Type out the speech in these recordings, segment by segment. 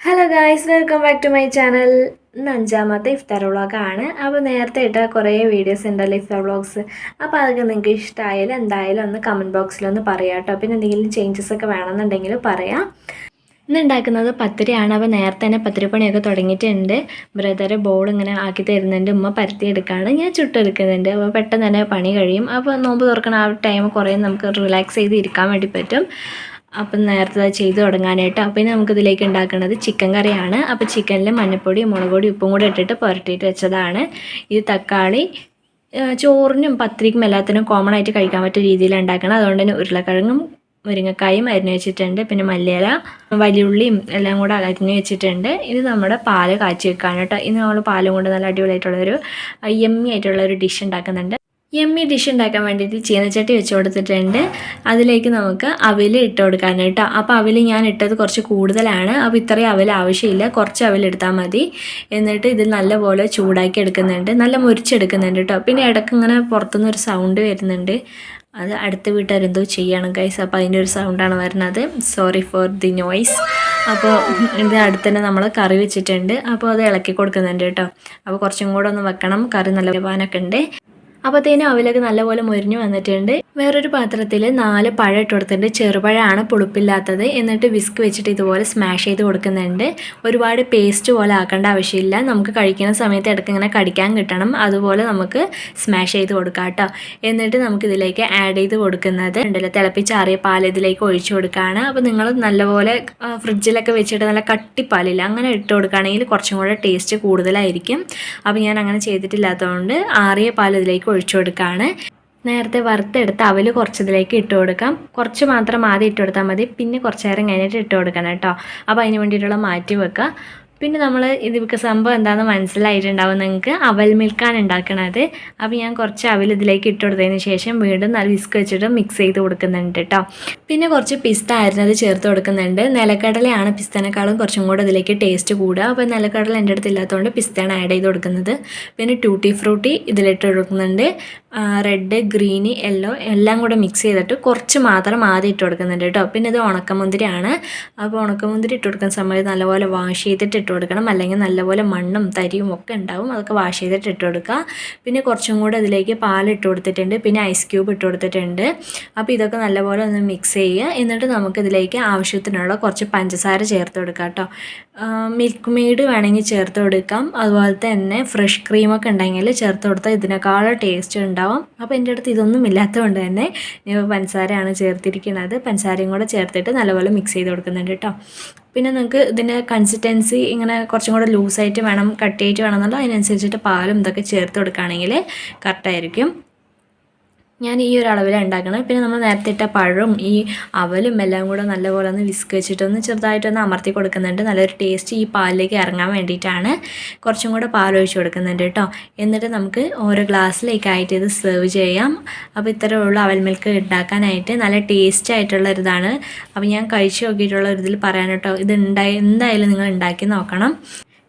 Hello guys, welcome back to my channel. ഇന്ന് 5ാമത്തെ ഇഫ്താർ വ്ളോഗാണ്. അപ്പോൾ നേരത്തെ ഇട്ട കുറേ വീഡിയോസ് ഉണ്ടല്ലോ ഇഫ്താർ വ്ളോഗ്സ്. അപ്പോൾ അതൊക്കെ നിങ്ങൾക്ക് ഇഷ്ടമായാലും എന്തായാലും ഒന്ന് കമൻറ്റ് ബോക്സിലൊന്ന് പറയാം കേട്ടോ. പിന്നെ എന്തെങ്കിലും ചേഞ്ചസ് ഒക്കെ വേണമെന്നുണ്ടെങ്കിൽ പറയാം. ഇന്ന് ഉണ്ടാക്കുന്നത് പത്തിരിയാണ്. അപ്പോൾ നേരത്തെ തന്നെ പത്തിരിപ്പണിയൊക്കെ തുടങ്ങിയിട്ടുണ്ട്. ബ്രദർ ബോൾ ഇങ്ങനെ ആക്കി തരുന്നുണ്ട്, ഉമ്മ പരത്തിയെടുക്കുകയാണ്, ഞാൻ ചുട്ടെടുക്കുന്നുണ്ട്. അപ്പോൾ പെട്ടെന്ന് തന്നെ പണി കഴിയും. അപ്പോൾ നോമ്പ് തുറക്കണ ആ ടൈം കുറേ നമുക്ക് റിലാക്സ് ചെയ്ത് ഇരിക്കാൻ വേണ്ടി പറ്റും. അപ്പം നേരത്തെ ചെയ്ത് തുടങ്ങാനായിട്ട്. പിന്നെ നമുക്കിതിലേക്ക് ഉണ്ടാക്കുന്നത് ചിക്കൻ കറിയാണ്. അപ്പോൾ ചിക്കനിൽ മഞ്ഞൾപ്പൊടി, മുളക് പൊടി, ഉപ്പും കൂടി ഇട്ടിട്ട് പുരട്ടിയിട്ട് വെച്ചതാണ്. ഇത് തക്കാളി ചോറിനും പത്തിരിക്കും എല്ലാത്തിനും കോമൺ ആയിട്ട് കഴിക്കാൻ പറ്റിയ രീതിയിൽ ഉണ്ടാക്കണം. അതുകൊണ്ട് തന്നെ ഉരുളക്കിഴങ്ങും മുരിങ്ങക്കായും അരിഞ്ഞ് വെച്ചിട്ടുണ്ട്. പിന്നെ മല്ലിയില, വലിയുള്ളിയും എല്ലാം കൂടെ അരിഞ്ഞ് വെച്ചിട്ടുണ്ട്. ഇത് നമ്മുടെ പാല് കാച്ചി വെക്കാണ് കേട്ടോ. ഇന്ന് നമ്മൾ പാലും കൊണ്ട് നല്ല അടിപൊളിയായിട്ടുള്ളൊരു യമ്മി ആയിട്ടുള്ളൊരു ഡിഷ് ഉണ്ടാക്കുന്നുണ്ട്. യമ്മി ഡിഷ് ഉണ്ടാക്കാൻ വേണ്ടിയിട്ട് ചീനച്ചട്ടി വെച്ച് കൊടുത്തിട്ടുണ്ട്. അതിലേക്ക് നമുക്ക് അവിൽ ഇട്ട് കൊടുക്കാൻ കേട്ടോ. അപ്പോൾ അവിൽ ഞാൻ ഇട്ടത് കുറച്ച് കൂടുതലാണ്. അപ്പോൾ ഇത്രയും അവിൽ ആവശ്യമില്ല, കുറച്ച് അവിൽ എടുത്താൽ മതി. എന്നിട്ട് ഇത് നല്ലപോലെ ചൂടാക്കി എടുക്കുന്നുണ്ട്, നല്ല മുരിച്ചെടുക്കുന്നുണ്ട് കേട്ടോ. പിന്നെ ഇടയ്ക്ക് ഇങ്ങനെ പുറത്തുനിന്ന് ഒരു സൗണ്ട് വരുന്നുണ്ട്. അത് അടുത്ത വീട്ടുകാരെന്തോ ചെയ്യണം ഗൈസ്. അപ്പോൾ അതിൻ്റെ ഒരു സൗണ്ടാണ് വരുന്നത്. Sorry for the noise. അപ്പോൾ ഇത് അടുത്ത് തന്നെ നമ്മൾ കറി വെച്ചിട്ടുണ്ട്. അപ്പോൾ അത് ഇളക്കി കൊടുക്കുന്നുണ്ട് കേട്ടോ. അപ്പോൾ കുറച്ചും കൂടെ ഒന്ന് വെക്കണം, കറി നല്ല പാനൊക്കെ ഉണ്ട്. അപ്പോഴത്തേനും അവിലൊക്കെ നല്ലപോലെ മൊരിഞ്ഞ് വന്നിട്ടുണ്ട്. വേറൊരു പാത്രത്തിൽ 4 പഴം ഇട്ട് കൊടുത്തിട്ടുണ്ട്. ചെറുപഴമാണ്, പുളിപ്പില്ലാത്തത്. എന്നിട്ട് വിസ്ക് വെച്ചിട്ട് ഇതുപോലെ സ്മാഷ് ചെയ്ത് കൊടുക്കുന്നുണ്ട്. ഒരുപാട് പേസ്റ്റ് പോലെ ആക്കേണ്ട ആവശ്യമില്ല. നമുക്ക് കഴിക്കുന്ന സമയത്ത് ഇടയ്ക്ക് ഇങ്ങനെ കടിക്കാൻ കിട്ടണം, അതുപോലെ നമുക്ക് സ്മാഷ് ചെയ്ത് കൊടുക്കാം കേട്ടോ. എന്നിട്ട് നമുക്കിതിലേക്ക് ആഡ് ചെയ്ത് കൊടുക്കുന്നത് ഉണ്ടല്ലോ, തിളപ്പിച്ചാറിയ പാൽ ഇതിലേക്ക് ഒഴിച്ചു കൊടുക്കുകയാണ്. അപ്പോൾ നിങ്ങൾ നല്ലപോലെ ഫ്രിഡ്ജിലൊക്കെ വെച്ചിട്ട് നല്ല കട്ടിപ്പാലില്ല അങ്ങനെ ഇട്ട് കൊടുക്കുകയാണെങ്കിൽ കുറച്ചും കൂടെ ടേസ്റ്റ് കൂടുതലായിരിക്കും. അപ്പോൾ ഞാൻ അങ്ങനെ ചെയ്തിട്ടില്ലാത്തതുകൊണ്ട് ആറിയ പാൽ ഇതിലേക്ക് ഒഴിച്ചു കൊടുക്കുകയാണ്. നേരത്തെ വറുത്തെടുത്ത് അവൽ കുറച്ചതിലേക്ക് ഇട്ട് കൊടുക്കാം. കുറച്ച് മാത്രം ആദ്യം ഇട്ട് കൊടുത്താൽ മതി, പിന്നെ കുറച്ച് നേരം കഴിഞ്ഞിട്ട് ഇട്ട് കൊടുക്കണം കേട്ടോ. അപ്പോൾ അതിന് വേണ്ടിയിട്ടുള്ള മാറ്റി വെക്കുക. പിന്നെ നമ്മൾ ഇതിലേക്ക് സംഭവം എന്താണെന്ന് മനസ്സിലായിട്ടുണ്ടാവും നിങ്ങൾക്ക്. അവൽ മിൽക്കാണ് ഉണ്ടാക്കണത്. അപ്പോൾ ഞാൻ കുറച്ച് അവൽ ഇതിലേക്ക് ഇട്ട് കൊടുത്തതിന് ശേഷം വീണ്ടും നല്ല വിസ്ക് വെച്ചിട്ട് മിക്സ് ചെയ്ത് കൊടുക്കുന്നുണ്ട് കേട്ടോ. പിന്നെ കുറച്ച് പിസ്ത അരിഞ്ഞത് ചേർത്ത് കൊടുക്കുന്നുണ്ട്. നിലക്കടലയാണ് പിസ്തനേക്കാളും കുറച്ചും കൂടെ ഇതിലേക്ക് ടേസ്റ്റ് കൂടുക. അപ്പോൾ നിലക്കടല എൻ്റെ അടുത്ത് ഇല്ലാത്തതുകൊണ്ട് പിസ്തയാണ് ആഡ് ചെയ്ത് കൊടുക്കുന്നത്. പിന്നെ ടൂട്ടി ഫ്രൂട്ടി ഇതിലിട്ട് കൊടുക്കുന്നുണ്ട്. റെഡ്, ഗ്രീന്, യെല്ലോ എല്ലാം കൂടെ മിക്സ് ചെയ്തിട്ട് കുറച്ച് മാത്രം ആദ്യം ഇട്ട് കൊടുക്കുന്നുണ്ട് കേട്ടോ. പിന്നെ ഇത് ഉണക്കമുന്തിരിയാണ്. അപ്പോൾ ഉണക്കമുന്തിരി ഇട്ട് കൊടുക്കുന്ന സമയത്ത് നല്ലപോലെ വാഷ് ചെയ്തിട്ട് ഇട്ട് കൊടുക്കണം, അല്ലെങ്കിൽ നല്ലപോലെ മണ്ണും തരിയും ഒക്കെ ഉണ്ടാവും. അതൊക്കെ വാഷ് ചെയ്തിട്ട് ഇട്ട് കൊടുക്കുക. പിന്നെ കുറച്ചും കൂടെ അതിലേക്ക് പാലിട്ട് കൊടുത്തിട്ടുണ്ട്. പിന്നെ ഐസ് ക്യൂബ് ഇട്ട് കൊടുത്തിട്ടുണ്ട്. അപ്പോൾ ഇതൊക്കെ നല്ലപോലെ ഒന്ന് മിക്സ് ചെയ്യുക. എന്നിട്ട് നമുക്കിതിലേക്ക് ആവശ്യത്തിനുള്ള കുറച്ച് പഞ്ചസാര ചേർത്ത് കൊടുക്കാം കേട്ടോ. മിൽക്ക് മെയ്ഡ് വേണമെങ്കിൽ ചേർത്ത് കൊടുക്കാം. അതുപോലെ തന്നെ ഫ്രഷ് ക്രീമൊക്കെ ഉണ്ടെങ്കിൽ ചേർത്ത് കൊടുത്താൽ ഇതിനേക്കാളും ടേസ്റ്റ് ഉണ്ടാവും. അപ്പോൾ എൻ്റെ അടുത്ത് ഇതൊന്നും ഇല്ലാത്തതുകൊണ്ട് തന്നെ ഞാൻ പഞ്ചസാരയാണ് ചേർത്തിരിക്കുന്നത്. പഞ്ചസാരയും കൂടെ ചേർത്തിട്ട് നല്ലപോലെ മിക്സ് ചെയ്ത് കൊടുക്കുന്നുണ്ട് കേട്ടോ. പിന്നെ നിങ്ങൾക്ക് ഇതിൻ്റെ കൺസിസ്റ്റൻസി ഇങ്ങനെ കുറച്ചും കൂടെ ലൂസായിട്ട് വേണം, കട്ടിയായിട്ട് വേണം എന്നുള്ള അതിനനുസരിച്ചിട്ട് പാലും ഇതൊക്കെ ചേർത്ത് കൊടുക്കുകയാണെങ്കിൽ കറക്റ്റായിരിക്കും. ഞാൻ ഈ ഒരു അളവിലാണ് ഉണ്ടാക്കണം. പിന്നെ നമ്മൾ നേരത്തെ ഇട്ട പഴവും ഈ അവലും എല്ലാം കൂടെ നല്ലപോലെ ഒന്ന് വിസ്ക് വെച്ചിട്ടൊന്ന് ചെറുതായിട്ടൊന്ന് അമർത്തി കൊടുക്കുന്നുണ്ട്. നല്ലൊരു ടേസ്റ്റ് ഈ പാലിലേക്ക് ഇറങ്ങാൻ വേണ്ടിയിട്ടാണ്. കുറച്ചും കൂടെ പാലൊഴിച്ച് കൊടുക്കുന്നുണ്ട് കേട്ടോ. എന്നിട്ട് നമുക്ക് ഓരോ ഗ്ലാസ്സിലേക്കായിട്ട് ഇത് സെർവ് ചെയ്യാം. അപ്പോൾ ഇത്തരമുള്ള അവൽ മിൽക്ക് ഉണ്ടാക്കാനായിട്ട് നല്ല ടേസ്റ്റ് ആയിട്ടുള്ളൊരിതാണ്. അപ്പോൾ ഞാൻ കഴിച്ച് നോക്കിയിട്ടുള്ള ഒരു ഇതിൽ പറയാൻ കേട്ടോ. ഇത് എന്തായാലും നിങ്ങൾ ഉണ്ടാക്കി നോക്കണം.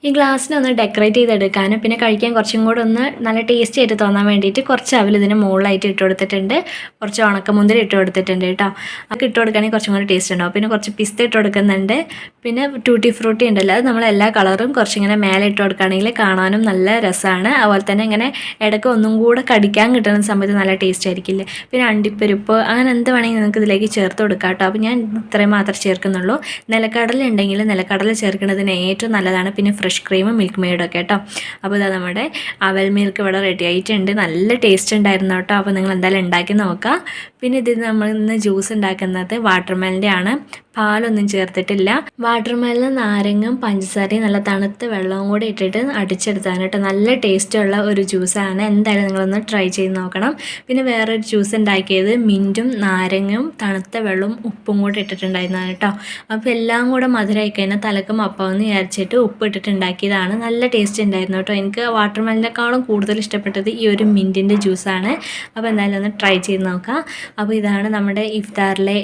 ഈ ഗ്ലാസ്സിനൊന്ന് ഡെക്കറേറ്റ് ചെയ്തെടുക്കാനും പിന്നെ കഴിക്കാൻ കുറച്ചും കൂടെ ഒന്ന് നല്ല ടേസ്റ്റി ആയിട്ട് തോന്നാൻ വേണ്ടിയിട്ട് കുറച്ച് അവൽ ഇതിന് മുകളിലായിട്ട് ഇട്ട് കൊടുത്തിട്ടുണ്ട്. കുറച്ച് ഉണക്കമുന്തിരി ഇട്ട് കൊടുത്തിട്ടുണ്ട് കേട്ടോ. അതൊക്കെ ഇട്ട് കൊടുക്കുകയാണെങ്കിൽ കുറച്ചും കൂടി ടേസ്റ്റ് ഉണ്ടാവും. പിന്നെ കുറച്ച് പിസ്ത ഇട്ട് കൊടുക്കുന്നുണ്ട്. പിന്നെ ടൂട്ടി ഫ്രൂട്ടി ഉണ്ടല്ലോ, അത് നമ്മൾ എല്ലാ കളറും കുറച്ചിങ്ങനെ മേലെ ഇട്ട് കൊടുക്കുകയാണെങ്കിൽ കാണാനും നല്ല രസമാണ്. അതുപോലെ തന്നെ ഇങ്ങനെ ഇടയ്ക്ക് ഒന്നും കൂടെ കടിക്കാൻ കിട്ടുന്ന സമയത്ത് നല്ല ടേസ്റ്റ് ആയിരിക്കില്ലേ. പിന്നെ അണ്ടിപ്പരിപ്പ് അങ്ങനെ എന്ത് വേണമെങ്കിൽ നിങ്ങൾക്ക് ഇതിലേക്ക് ചേർത്ത് കൊടുക്കാം കേട്ടോ. അപ്പോൾ ഞാൻ ഇത്രയും മാത്രമേ ചേർക്കുന്നുള്ളൂ. നിലക്കടല ഉണ്ടെങ്കിൽ നിലക്കടല ചേർക്കുന്നതിന് ഏറ്റവും നല്ലതാണ്. പിന്നെ ഫ്രഷ് ക്രീമും മിൽക്ക് മെയ്ഡൊക്കെ കേട്ടോ. അപ്പോൾ ഇതാ നമ്മുടെ അവൽ മിൽക്ക് ഇവിടെ റെഡി ആയിട്ടുണ്ട്. നല്ല ടേസ്റ്റ് ഉണ്ടായിരുന്നു കേട്ടോ. അപ്പോൾ നിങ്ങൾ എന്തായാലും ഉണ്ടാക്കി നോക്കുക. പിന്നെ ഇത് നമ്മൾ ഇന്ന് ജ്യൂസ് ഉണ്ടാക്കുന്നത് വാട്ടർമെലൻ്റെ ആണ്. പാലൊന്നും ചേർത്തിട്ടില്ല. വാട്ടർമെലൻ, നാരങ്ങും പഞ്ചസാരയും നല്ല തണുത്ത വെള്ളവും കൂടി ഇട്ടിട്ട് അടിച്ചെടുത്താണ് കേട്ടോ. നല്ല ടേസ്റ്റുള്ള ഒരു ജ്യൂസാണ്. എന്തായാലും നിങ്ങളൊന്ന് ട്രൈ ചെയ്ത് നോക്കണം. പിന്നെ വേറൊരു ജ്യൂസ് ഉണ്ടാക്കിയത് മിൻറ്റും നാരങ്ങയും തണുത്ത വെള്ളവും ഉപ്പും കൂടി ഇട്ടിട്ടുണ്ടായിരുന്നതാണ് കേട്ടോ. അപ്പോൾ എല്ലാം കൂടെ മധുരമായി കഴിഞ്ഞാൽ തലക്കും അപ്പമെന്ന് വിചാരിച്ചിട്ട് ഉപ്പ് ഇട്ടിട്ടുണ്ടാക്കിയതാണ്. നല്ല ടേസ്റ്റ് ഉണ്ടായിരുന്നു കേട്ടോ. എനിക്ക് വാട്ടർമെലനേക്കാളും കൂടുതൽ ഇഷ്ടപ്പെട്ടത് ഈ ഒരു മിൻറ്റിൻ്റെ ജ്യൂസാണ്. അപ്പോൾ എന്തായാലും ഒന്ന് ട്രൈ ചെയ്ത് നോക്കാം. അപ്പോൾ ഇതാണ് നമ്മുടെ ഇഫ്താറിലെ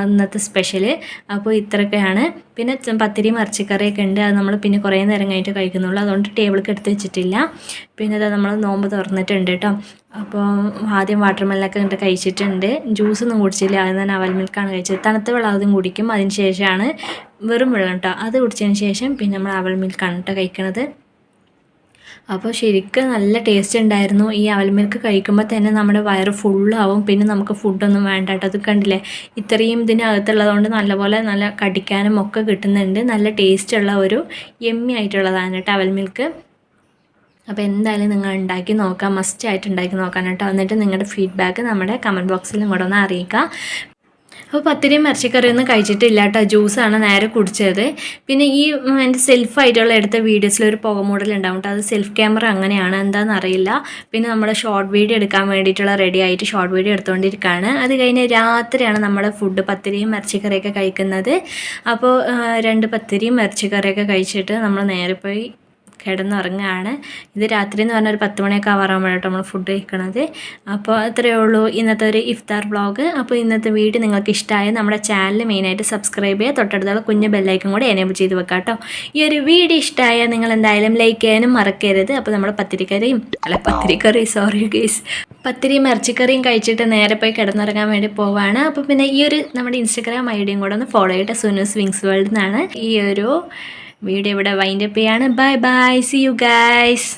ഇന്നത്തെ സ്പെഷ്യൽ. അപ്പോൾ ഇത്രയൊക്കെയാണ്. പിന്നെ പത്തിരിയും ഇറച്ചിക്കറിയൊക്കെ ഉണ്ട്. അത് നമ്മൾ പിന്നെ കുറേ നേരം കഴിഞ്ഞിട്ട് കഴിക്കുന്നുള്ളൂ. അതുകൊണ്ട് ടേബിൾക്ക് എടുത്ത് വെച്ചിട്ടില്ല. പിന്നെ അത് നമ്മൾ നോമ്പ് തുറന്നിട്ടുണ്ട് കേട്ടോ. അപ്പോൾ ആദ്യം വാട്ടർമെലനൊക്കെ കണ്ട് കഴിച്ചിട്ടുണ്ട്. ജ്യൂസൊന്നും കുടിച്ചില്ല. ആദ്യം തന്നെ അവൽ മിൽക്കാണ് കഴിച്ചത്. തണുത്ത വെള്ളം ആദ്യം കുടിക്കും, അതിന് ശേഷമാണ് വെറും വെള്ളം കേട്ടോ. അത് കുടിച്ചതിന് ശേഷം പിന്നെ നമ്മൾ അവൽ മിൽക്കാണ് കേട്ടോ കഴിക്കണത്. അപ്പോൾ ശരിക്കും നല്ല ടേസ്റ്റ് ഉണ്ടായിരുന്നു. ഈ അവൽ മിൽക്ക് കഴിക്കുമ്പോൾ തന്നെ നമ്മുടെ വയറ് ഫുള്ളാവും. പിന്നെ നമുക്ക് ഫുഡൊന്നും വേണ്ട കേട്ടോ. അത് കണ്ടില്ലേ, ഇത്രയും ഇതിനകത്തുള്ളതുകൊണ്ട് നല്ലപോലെ നല്ല കടിക്കാനും ഒക്കെ കിട്ടുന്നുണ്ട്. നല്ല ടേസ്റ്റുള്ള ഒരു യമ്മി ആയിട്ടുള്ളതാണ് കേട്ടോ അവൽ മിൽക്ക്. അപ്പോൾ എന്തായാലും നിങ്ങൾ ഉണ്ടാക്കി നോക്കാം, മസ്റ്റായിട്ട് ഉണ്ടാക്കി നോക്കാം കേട്ടോ. എന്നിട്ട് നിങ്ങളുടെ ഫീഡ്ബാക്ക് നമ്മുടെ കമൻറ്റ് ബോക്സിൽ ഇങ്ങോട്ട് ഒന്ന് അറിയിക്കുക. അപ്പോൾ പത്തിരിയും ഇറച്ചിക്കറിയൊന്നും കഴിച്ചിട്ടില്ല കേട്ടോ. ജ്യൂസാണ് നേരെ കുടിച്ചത്. പിന്നെ ഈ എൻ്റെ സെൽഫായിട്ടുള്ള എടുത്ത വീഡിയോസിൽ ഒരു പുക മൂടലുണ്ടാവും കേട്ടോ. അത് സെൽഫ് ക്യാമറ അങ്ങനെയാണ്, എന്താണെന്ന് അറിയില്ല. പിന്നെ നമ്മൾ ഷോർട്ട് വീഡിയോ എടുക്കാൻ വേണ്ടിയിട്ടുള്ള റെഡി ആയിട്ട് ഷോർട്ട് വീഡിയോ എടുത്തുകൊണ്ടിരിക്കുകയാണ്. അത് കഴിഞ്ഞ് രാത്രിയാണ് നമ്മുടെ ഫുഡ് പത്തിരിയും ഇറച്ചിക്കറിയൊക്കെ കഴിക്കുന്നത്. അപ്പോൾ 2 പത്തിരിയും ഇറച്ചിക്കറിയൊക്കെ കഴിച്ചിട്ട് നമ്മൾ നേരെ പോയി കിടന്നുറങ്ങുകയാണ്. ഇത് രാത്രി എന്ന് പറഞ്ഞാൽ ഒരു 10 മണിയൊക്കെ ആവാറാകുമ്പോഴാണ് നമ്മൾ ഫുഡ് കഴിക്കണത്. അപ്പോൾ അത്രയേ ഉള്ളൂ ഇന്നത്തെ ഒരു ഇഫ്താർ വ്ളോഗ്. അപ്പോൾ ഇന്നത്തെ വീഡിയോ നിങ്ങൾക്ക് ഇഷ്ടമായ നമ്മുടെ ചാനൽ മെയിനായിട്ട് സബ്സ്ക്രൈബ് ചെയ്യുക, തൊട്ടടുത്തുള്ള കുഞ്ഞ് ബെല്ലൈക്കും കൂടെ എനേബിൾ ചെയ്ത് വെക്കാം കേട്ടോ. ഈ ഒരു വീഡിയോ ഇഷ്ടമായാൽ നിങ്ങൾ എന്തായാലും ലൈക്ക് ചെയ്യാനും മറക്കരുത്. അപ്പോൾ നമ്മൾ പത്തിരിയും ഇറച്ചിക്കറിയും കഴിച്ചിട്ട് നേരെ പോയി കിടന്നുറങ്ങാൻ വേണ്ടി പോവാണ്. അപ്പോൾ പിന്നെ ഈ ഒരു നമ്മുടെ ഇൻസ്റ്റാഗ്രാം ഐഡിയും കൂടെ ഒന്ന് ഫോളോ ചെയ്തിട്ട് Sunuswingsworld എന്നാണ്. ഈ ഒരു വീഡിയോ ഇവിടെ വൈൻഡപ്പ് ചെയ്യാണ്. Bye bye, C you guys.